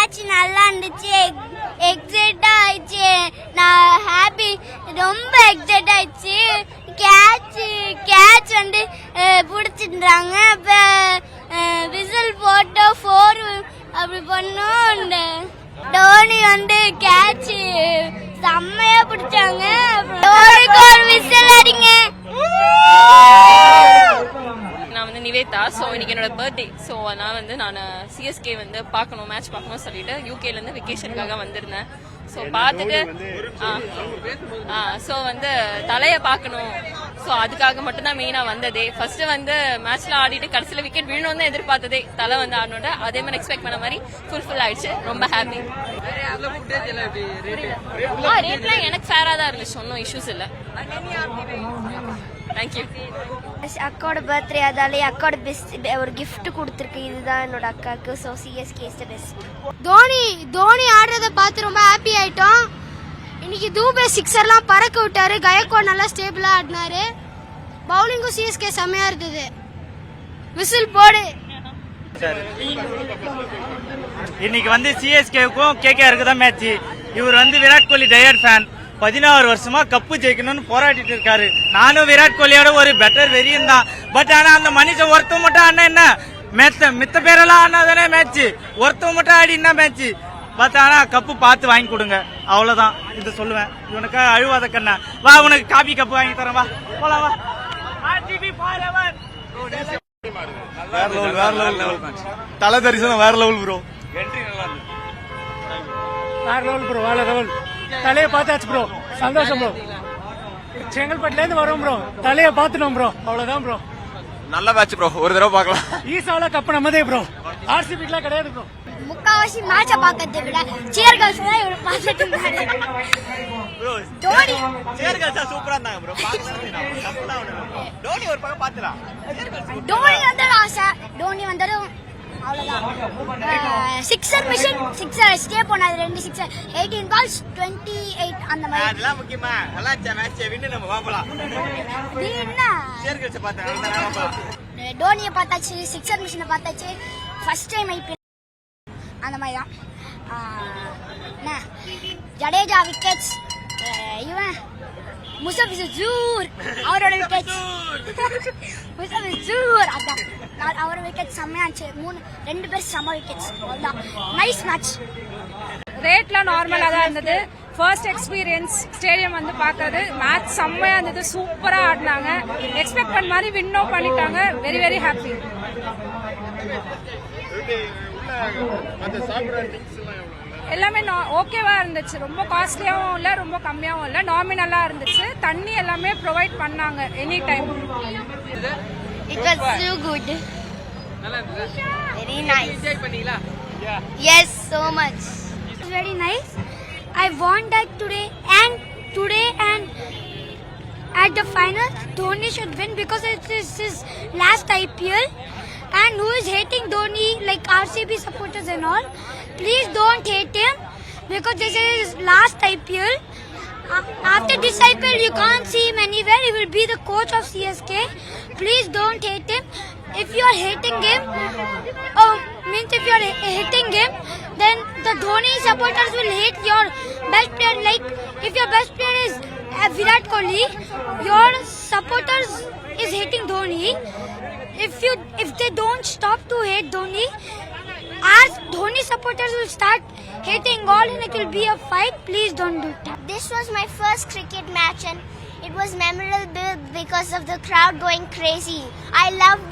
Match நல்லா இருந்துச்சு. Excite ஆயிடுச்சு. நான் ஹாப்பி, ரொம்ப எக்ஸைட் ஆயிடுச்சு. கேட்ச் வந்து பிடிச்சிட்டாங்க. அப்போ விசில் போட்டு 4 அப்படி பண்ணோம். டோனி வந்து கேட்ச் செம்மையா பிடிச்சாங்க. டோனிக்கு ஒரு விசில் அடிங்க. நான் வந்து நிவேதா. ஸோ இன்னைக்கு என்னோட பர்த்டே. ஸோ அதனால வந்து நான் சிஎஸ்கே வந்து பார்க்கணும், மேட்ச் பார்க்கணும்னு சொல்லிட்டு யூகேலேருந்து வெக்கேஷனுக்காக வந்திருந்தேன். ஸோ பார்த்துட்டு ஸோ வந்து தலையை பார்க்கணும். ஸோ அதுக்காக மட்டும்தான் மெயினாக வந்ததே. ஃபர்ஸ்ட் வந்து மேட்ச்ல ஆடிட்டு கடைசியில் விக்கெட் விழணும்னு தான் எதிர்பார்த்ததே. தலை வந்து ஆடனோட அதே மாதிரி எக்ஸ்பெக்ட் பண்ண மாதிரி ஃபுல்ஃபில் ஆயிடுச்சு. ரொம்ப ஹாப்பி. ரேட்லாம் எனக்கு ஃபேராக தான் இருந்துச்சு, ஒன்றும் இஷ்யூஸ் இல்லை. தேங்க்யூ. அக்காவோட பர்த்டே, அதாலே அக்காவோட பெஸ்ட் ஒரு கிஃப்ட் கொடுத்துருக்கு. இதுதான் என்னோட அக்காவுக்கு. So CSK is the best. Dhoni ஆடுறத பார்த்து ரொம்ப ஹாப்பி ஆயிட்டோம். இன்னைக்கு தூபே சிக்ஸர்லாம் பறக்க விட்டாரு. கயக்வாட் நல்லா ஸ்டேபிளா ஆடினாரு. பவுலிங்கும் சிஎஸ்கே செம்மையா இருந்தது. விசில் போடு. இன்னைக்கு வந்து சிஎஸ்கேவுக்கும் கேகேஆருக்கு தான் மேட்ச். இவர் வந்து விராட் கோலி டயர் ஃபேன். 16 வருஷமா கப்பு ஜெயிக்கணும்னு போராடிட்டு இருக்காரு. நானும் விராட் கோலியோட ஒரு பெட்டர் வெறியன் தான். பட் ஆனா அந்த மனுஷன் ஒருத்தவங்க மட்டும் ஆனா என்ன மித்த பேரெல்லாம் ஆனாதானே மேட்ச். ஒருத்தவங்க மட்டும் ஆடி என்ன மேட்ச். பட் ஆனா கப்பு பார்த்து வாங்கி கொடுங்க, அவ்வளவுதான். இதை சொல்லுவேன். இவனுக்கு அழுவாத கண்ணா. வா, உனக்கு காபி கப்பு வாங்கி தரேன். வா போலாம் வா. தலை தரிசனம் வேற லெவல் ப்ரோ. வேற லெவல் ப்ரோ, வேற லெவல். தலையை பார்த்தாச்சு ப்ரோ, சந்தோஷம் ப்ரோ. செங்கல்பட்டுல இருந்து வரோம் ப்ரோ, தலையை பார்த்துட்டோம் ப்ரோ, அவ்வளவுதான் ப்ரோ. நல்ல மேட்ச் ப்ரோ, ஒரு தடவை பார்க்கலாம். ஈசால கப்பு நம்மதே ப்ரோ, ஆர்சிபிக்குலாம் கிடையாது ப்ரோ. முக்காவாசி மேட்ச பார்க்கறதை விட சியர் கேர்ள்ஸ் தான் இவரு பார்த்துட்டு இருந்தாரு. டோனி சியர் கேர்ள்ஸ் சூப்பரா இருந்தாங்க ப்ரோ. டோனி ஒரு பக்கம் பாத்துலாம். டோனி வந்தாரு ஆசை. டோனி வந்தாலும் அவ்வளவுதான். சிக்ஸர் மிஷன் சிக்ஸர் ஸ்டே போனாது. 2 சிக்ஸர், 18 balls 28 அந்த மாதிரி. அதெல்லாம் முக்கியமா நல்லா மேட்ச் வின்னு நம்ம பாப்பலாம். என்ன சியர் கேர்ள்ஸ் பார்த்தா டோனியை பார்த்தாச்சு, சிக்ஸர் மிஷனை பார்த்தாச்சு. ஃபர்ஸ்ட் டைம் ஐபிஎல் அந்த மாதிரி தான். ஜடேஜா விக்கெட்ஸ், இவன் முசபிசூர் அவரோட விக்கெட்ஸ். முசபிசூர் அதான் அவரோட விக்கெட் செம்மையாச்சு. 2 பேர் செம்ம விக்கெட்ஸ். அவ்வளோதான். Nice match. ரேட்லாம் நார்மலாக தான் இருந்தது. ஃபர்ஸ்ட் எக்ஸ்பீரியன்ஸ் ஸ்டேடியம் வந்து பார்க்கறது. மேட்ச் செம்மையா இருந்தது, சூப்பரா ஆடினாங்க. எக்ஸ்பெக்ட் பண்ண மாதிரி வின்னும் பண்ணிட்டாங்க. Very very happy. எல்லாமே ஓகேவா இருந்துச்சு. ரொம்ப காஸ்ட்லியாவும் இல்ல, ரொம்ப கம்மியாவும் இல்ல, நாமினலா இருந்துச்சு. தண்ணி எல்லாமே ப்ரொவைட் பண்ணாங்க any time. It was so good. Very nice. Enjoy பண்ணீங்களா? Yes, so much. It was very nice. I won that today and at the final Dhoni should win because it is his last IPL. And who is hating Dhoni, like RCB supporters and all, please don't hate him because this is his last IPL. After this IPL, you can't see him anywhere. He will be the coach of CSK. Please don't hate him. If you are hating him, if you are hating him, then the Dhoni supporters will hate your best player. Like if your best player is Virat Kohli, your supporters is hating Dhoni. If they don't stop to hate Dhoni, as Dhoni supporters will start hating all and it will be a fight. Please don't do that. This was my first cricket match and it was memorable because of the crowd going crazy. I loved